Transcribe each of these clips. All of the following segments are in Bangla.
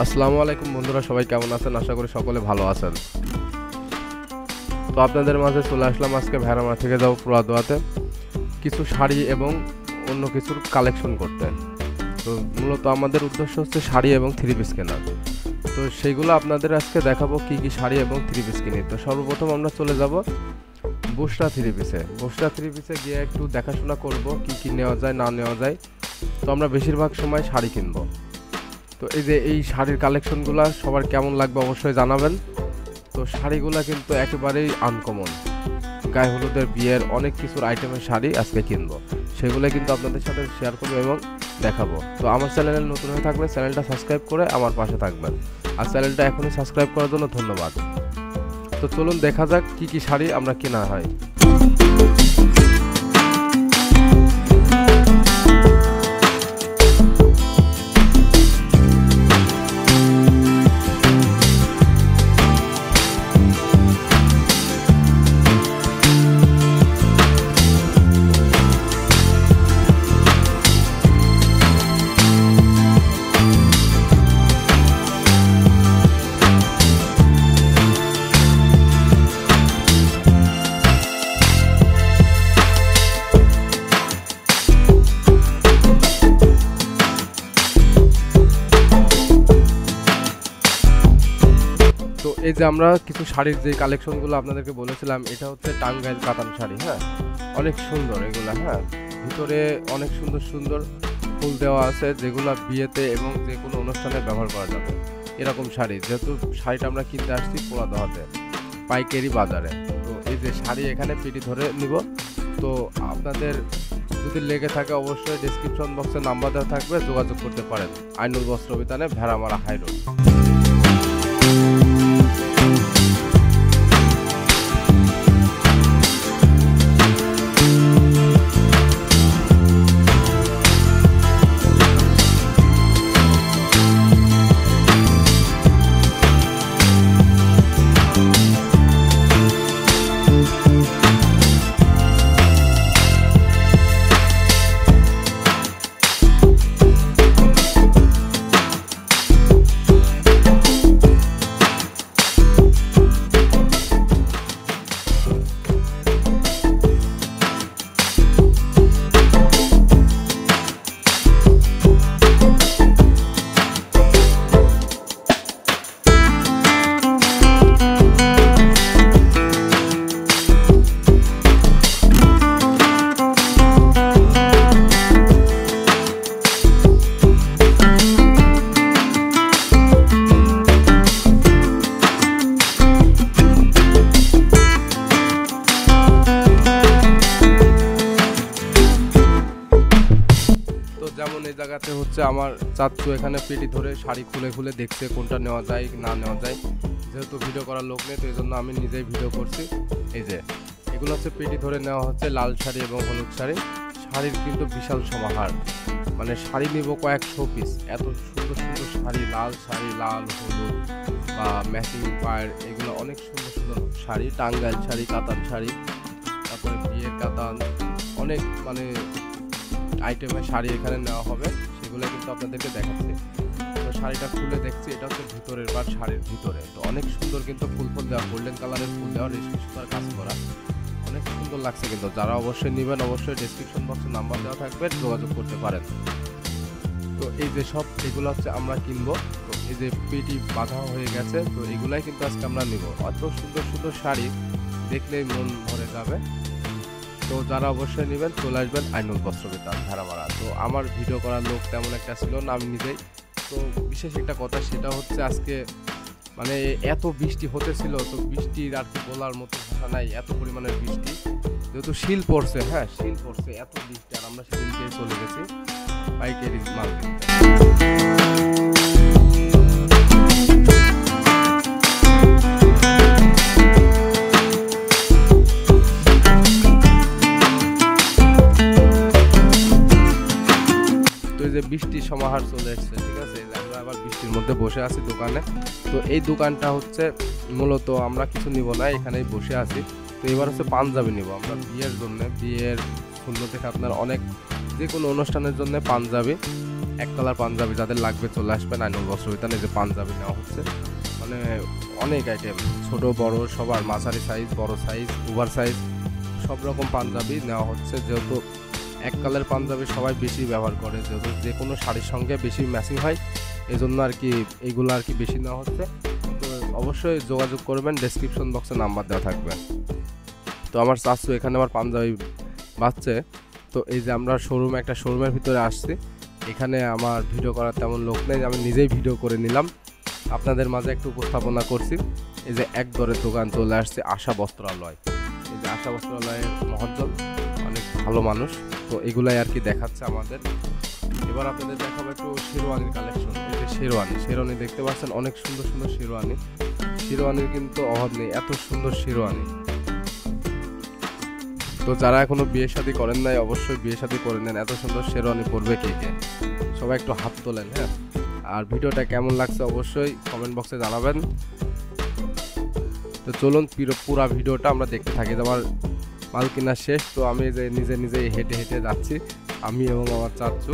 আসসালামু আলাইকুম বন্ধুরা, সবাই কেমন আছেন? আশা করি সকলে ভালো আছেন। তো আপনাদের মাঝে চলে আসলাম আজকে ভেড়ামারা থেকে যাবো পুরাদোয়াতে কিছু শাড়ি এবং অন্য কিছুর কালেকশন করতে। তো মূলত আমাদের উদ্দেশ্য হচ্ছে শাড়ি এবং থ্রি পিস কেনা। তো সেইগুলো আপনাদের আজকে দেখাবো কি কি শাড়ি এবং থ্রি পিস কিনি। তো সর্বপ্রথম আমরা চলে যাব বুশরা থ্রি পিসে গিয়ে একটু দেখাশোনা করব কি কি নেওয়া যায় না নেওয়া যায়। তো আমরা বেশিরভাগ সময় শাড়ি কিনবো। তো এই শাড়ির কালেকশনগুলো সবার কেমন লাগবে অবশ্যই জানাবেন। তো শাড়িগুলো কিন্তু একেবারেই আনকমন, গায়ে হলুদের বিয়ের অনেক কিছুর আইটেমের শাড়ি আজকে কিনবো, সেগুলো কিন্তু আপনাদের সাথে শেয়ার করবো এবং দেখাবো। তো আমার চ্যানেলে নতুন হয়ে থাকলে চ্যানেলটা সাবস্ক্রাইব করে আমার পাশে থাকবেন, আর চ্যানেলটা এখনই সাবস্ক্রাইব করার জন্য ধন্যবাদ। তো চলুন দেখা যাক কি কি শাড়ি আমরা কেনা হয়। তো এই যে আমরা কিছু শাড়ির যে কালেকশনগুলো আপনাদেরকে বলেছিলাম, এটা হচ্ছে টাঙ্গাইল কাতান শাড়ি। হ্যাঁ, অনেক সুন্দর এগুলা। হ্যাঁ, ভিতরে অনেক সুন্দর সুন্দর ফুল দেওয়া আছে, যেগুলো বিয়েতে এবং যে কোনো অনুষ্ঠানে ব্যবহার করা যাবে এরকম শাড়ি। যেহেতু শাড়িটা আমরা কিনতে আসছি পোড়াদোহাতে পাইকারি বাজারে। তো এই যে শাড়ি এখানে পিটি ধরে নিব। তো আপনাদের যদি লেগে থাকে অবশ্যই ডেসক্রিপশন বক্সে নাম্বার দেওয়া থাকবে, যোগাযোগ করতে পারেন। আইনুল বস্ত্র বিতানে, ভেড়ামারা হাই রোড। যেমন এই জায়গাতে হচ্ছে আমার চাচ্চু এখানে পেটি ধরে শাড়ি খুলে খুলে দেখছে কোনটা নেওয়া যায় না নেওয়া যায়। যেহেতু ভিডিও করার লোক নেই, তো এই জন্য আমি নিজেই ভিডিও করছি। এই যে এগুলো হচ্ছে পেটি ধরে নেওয়া হচ্ছে, লাল শাড়ি এবং হলুদ শাড়ি। শাড়ির কিন্তু বিশাল সমাহার, মানে শাড়ি নিব কয়েকশো পিস। এত সুন্দর সুন্দর শাড়ি, লাল শাড়ি, লাল হলুদ বা ম্যাচিং পায়ের, এগুলো অনেক সুন্দর সুন্দর শাড়ি। টাঙ্গাইল শাড়ি, কাতান শাড়ি, তারপরে বিয়ের কাতান, অনেক মানে আইটেমের শাড়ি এখানে নেওয়া হবে, সেগুলো কিন্তু আপনাদেরকে দেখাচ্ছি। তো শাড়িটা খুলে দেখছি, এটা হচ্ছে ভিতরের বা শাড়ির ভিতরে। তো অনেক সুন্দর কিন্তু ফুল ফুল দেওয়া, গোল্ডেন কালারের ফুল দেওয়া, রেশমি সুতার কাজ করা, অনেক সুন্দর লাগছে। কিন্তু যারা অবশ্যই নেবেন অবশ্যই ডেসক্রিপশন বক্সে নাম্বার দেওয়া থাকবে, যোগাযোগ করতে পারেন। তো এই যে সব এগুলো হচ্ছে আমরা কিনবো। তো এই যে পেটি বাঁধা হয়ে গেছে, তো এগুলাই কিন্তু আজকে আমরা নিব। অত সুন্দর সুন্দর শাড়ি দেখলেই মন ভরে যাবে। তো যারা অবশ্যই নেবেন চলে আসবেন আইনুল বস্ত্র বিতান, ভেড়ামারা। তো আমার ভিডিও করার লোক তেমন একটা ছিল না, আমি নিজেই। তো বিশেষ একটা কথা, সেটা হচ্ছে আজকে মানে এত বৃষ্টি হতেছিল, তো বৃষ্টির আর কি বলার মতো ভাষা নাই, এত পরিমাণের বৃষ্টি। যেহেতু শিল পড়ছে, হ্যাঁ শিল পড়ছে, এত বৃষ্টি, আর আমরা সেদিনকে চলে গেছি পাইকারি মাল কিনতে। যে বৃষ্টির সমাহার চলে এসেছে, ঠিক আছে। আমরা আবার বৃষ্টির মধ্যে বসে আছি দোকানে। তো এই দোকানটা হচ্ছে মূলত আমরা কিছু নিব না, এখানেই বসে আছি। তো এবার হচ্ছে পাঞ্জাবি নিব আমরা বিয়ের জন্য। বিয়ের সুন্দর থেকে আপনার অনেক যে কোনো অনুষ্ঠানের জন্য পাঞ্জাবি। এক কালার পাঞ্জাবি যাদের লাগবে চলে আসবেন আইনুল বস্ত্র বিতানে। যে পাঞ্জাবি নেওয়া হচ্ছে, মানে অনেক আইটেম, ছোট বড় সবার, মাঝারি সাইজ, বড় সাইজ, ওভার সাইজ, সব রকম পাঞ্জাবি নেওয়া হচ্ছে। যেহেতু এক কালার পাঞ্জাবি সবাই বেশি ব্যবহার করে, যেহেতু যে কোনো শাড়ির সঙ্গে বেশি ম্যাচিং হয়, এই জন্য আর কি এইগুলো আর কি বেশি নেওয়া হচ্ছে। তো অবশ্যই যোগাযোগ করবেন, ডেসক্রিপশন বক্সে নাম্বার দেওয়া থাকবে। তো আমার চাচু এখানে আমার পাঞ্জাবি বাঁচছে। তো এই যে আমরা একটা শোরুমের ভিতরে আসছি, এখানে আমার ভিডিও করার তেমন লোক নেই, আমি নিজেই ভিডিও করে নিলাম, আপনাদের মাঝে একটু উপস্থাপনা করছি। এই যে এক দরের দোকান চলে আসছে, আশা বস্ত্রালয়। এই যে আশা বস্ত্রালয়ের মহজ্জল, অনেক ভালো মানুষ। তো এগুলাই আর কি দেখাচ্ছে আমাদের। এবার আপনাদের দেখাবো একটু শেরওয়ানির কালেকশন। এই যে শেরওয়ানি দেখতে পাচ্ছেন, অনেক সুন্দর সুন্দর শেরওয়ানির কিন্তু অভাব নেই, এত সুন্দর শেরওয়ানি। তো যারা এখনো বিয়ে শাদী করেন নাই, অবশ্যই বিয়ে শাদী করে নেন। এত সুন্দর শেরওয়ানি পরবে কে কে, সবাই একটু হাত তোলেন। হ্যাঁ, আর ভিডিওটা কেমন লাগছে অবশ্যই কমেন্ট বক্সে জানাবেন। তো চলুন পুরা ভিডিওটা আমরা দেখতে থাকি। আমার মাল কেনা শেষ, তো আমি যে নিজে হেঁটে হেঁটে যাচ্ছি, আমি এবং আমার চাচু।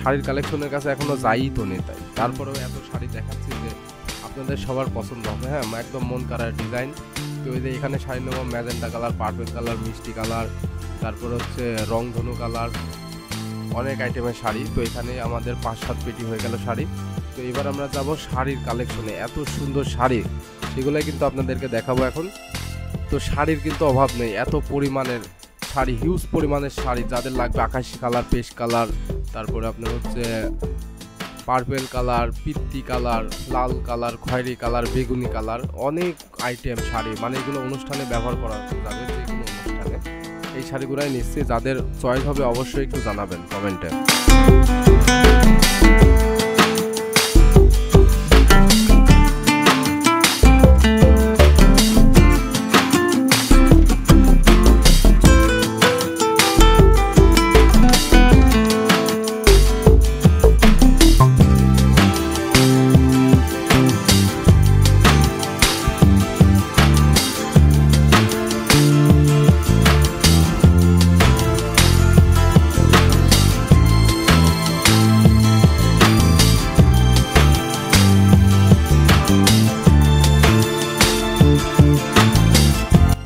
শাড়ির কালেকশনের কাছে এখনো যাই তো নেই, তাই তারপরেও এত শাড়ি দেখাচ্ছি যে আপনাদের সবার পছন্দ হবে। হ্যাঁ, একদম মন কাড়ার ডিজাইন। তো এই যে এখানে শাড়ি নেবো ম্যাজেন্টা কালার, পার্পল কালার, মিষ্টি কালার, তারপর হচ্ছে রংধনু কালার, অনেক আইটেমের শাড়ি। তো এখানে আমাদের 5-7 পেটি হয়ে গেল শাড়ি। তো এবার আমরা যাব শাড়ির কালেকশনে, এত সুন্দর শাড়ি, সেগুলোই কিন্তু আপনাদেরকে দেখাবো এখন। তো শাড়ির কিন্তু অভাব নেই, এত পরিমাণের শাড়ি, হিউজ পরিমাণের শাড়ি। যাদের লাগবে আকাশি কালার, পেস্ট কালার, তারপরে আপনার হচ্ছে পার্পল কালার, পিত্তি কালার, লাল কালার, খয়েরি কালার, বেগুনি কালার, অনেক আইটেম শাড়ি, মানে এগুলো অনুষ্ঠানে ব্যবহার করা যাবে, যে কোনো অনুষ্ঠানে এই শাড়িগুলোই নিচ্ছি। যাদের চয়েস হবে অবশ্যই একটু জানাবেন কমেন্টে।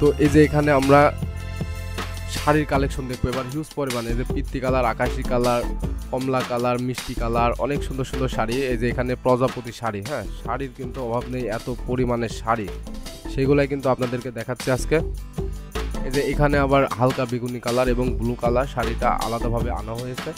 তো এই যে এখানে আমরা শাড়ির কালেকশন দেখবো এবার হিউজ পরিমাণে। এই যে পিত্তি কালার, আকাশি কালার, কমলা কালার, মিষ্টি কালার, অনেক সুন্দর সুন্দর শাড়ি। এই যে এখানে প্রজাপতি শাড়ি। হ্যাঁ, শাড়ির কিন্তু অভাব নেই, এত পরিমাণের শাড়ি, সেগুলাই কিন্তু আপনাদেরকে দেখাচ্ছি আজকে। এই যে এখানে আবার হালকা বেগুনি কালার এবং ব্লু কালার শাড়িটা আলাদাভাবে আনা হয়েছে।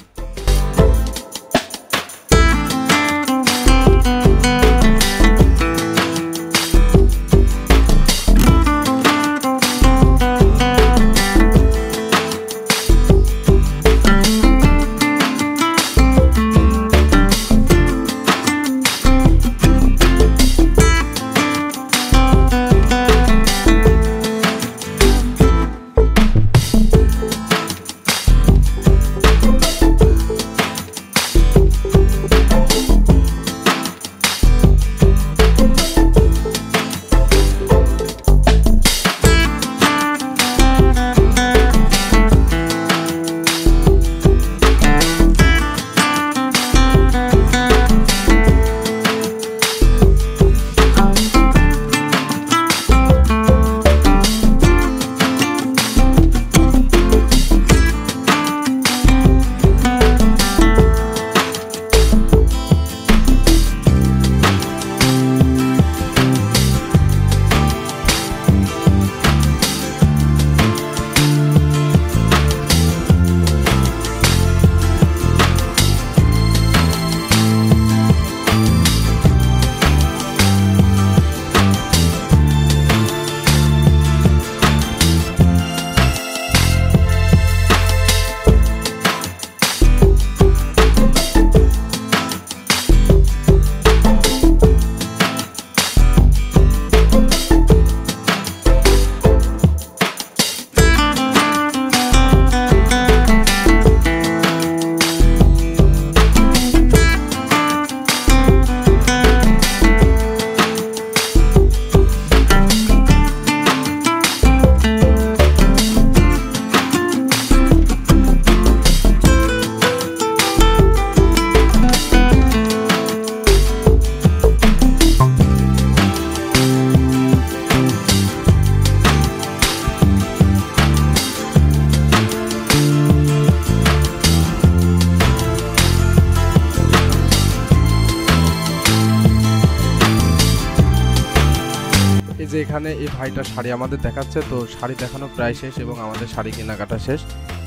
এখানে এই ভাইটা শাড়ি আমাদের দেখাচ্ছে, তো শাড়ি দেখানো প্রায় শেষ এবং আমাদের শাড়ি কেনাকাটা শেষ।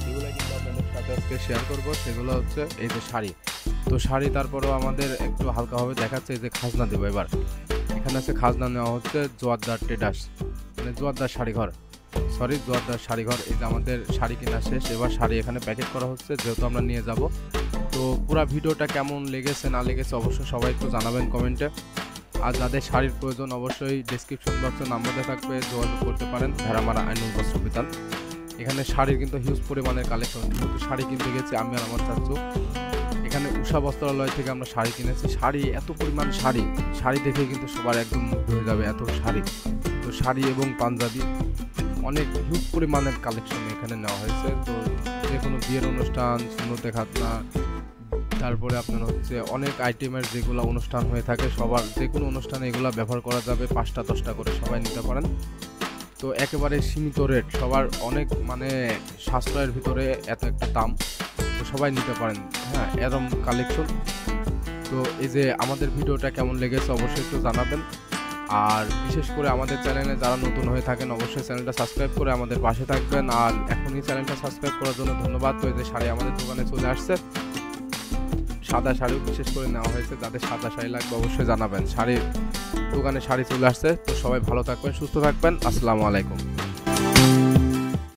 এগুলো কিন্তু আপনাদের সাথে আজকে শেয়ার করবো। সেগুলো হচ্ছে এই যে শাড়ি, তো শাড়ি তারপরেও আমাদের একটু হালকাভাবে দেখাচ্ছে। এই যে খাজনা দেবো এবার, এখানে আছে খাজনা নেওয়া হচ্ছে জোয়ারদার ট্রেডার্স, মানে জোয়ারদার শাড়িঘর, সরি জোয়ারদার শাড়িঘর। এই যে আমাদের শাড়ি কেনা শেষ, এবার শাড়ি এখানে প্যাকেট করা হচ্ছে, যেহেতু আমরা নিয়ে যাব। তো পুরো ভিডিওটা কেমন লেগেছে না লেগেছে অবশ্যই সবাই একটু জানাবেন কমেন্টে। আর যাদের শাড়ির প্রয়োজন অবশ্যই ডেসক্রিপশন বক্সে নাম্বার দেওয়া থাকবে, যোগাযোগ করতে পারেন ভেড়ামারা আইনুল বস্ত্র বিতান। এখানে শাড়ির কিন্তু হিউজ পরিমাণের কালেকশন, যেহেতু শাড়ি কিনতে গেছি আমি আর আমার চাচু। এখানে উষা বস্ত্রালয় থেকে আমরা শাড়ি কিনেছি। শাড়ি এত পরিমাণ শাড়ি দেখে কিন্তু সবার একদম মুগ্ধ হয়ে যাবে, এত শাড়ি। তো শাড়ি এবং পাঞ্জাবি অনেক হিউজ পরিমাণের কালেকশন এখানে নেওয়া হয়েছে। তো যে কোনো বিয়ের অনুষ্ঠান, সুন্নতে খাতনা, তারপরে আপনার হচ্ছে অনেক আইটেমের যেগুলো অনুষ্ঠান হয়ে থাকে, সবার যে কোনো অনুষ্ঠানে এগুলো ব্যবহার করা যাবে। 5টা 10টা করে সবাই নিতে পারেন। তো একেবারে সীমিত রেট, সবার অনেক মানে সাশ্রয়ের ভিতরে এত একটা দাম, তো সবাই নিতে পারেন। হ্যাঁ, এরকম কালেকশন। তো এই যে আমাদের ভিডিওটা কেমন লেগেছে অবশ্যই একটু জানাবেন। আর বিশেষ করে আমাদের চ্যানেলে যারা নতুন হয়ে থাকেন অবশ্যই চ্যানেলটা সাবস্ক্রাইব করে আমাদের পাশে থাকবেন। আর এখনই চ্যানেলটা সাবস্ক্রাইব করার জন্য ধন্যবাদ। তো এই যে শাড়ি আমাদের দোকানে চলে আসছে, সাদা শাড়িও বিশেষ করে নেওয়া হয়েছে। যাদের সাদা শাড়ি লাগবে অবশ্যই জানাবেন। শাড়ির দোকানে শাড়ি চলে আসছে। তো সবাই ভালো থাকবেন, সুস্থ থাকবেন। আসসালামু আলাইকুম।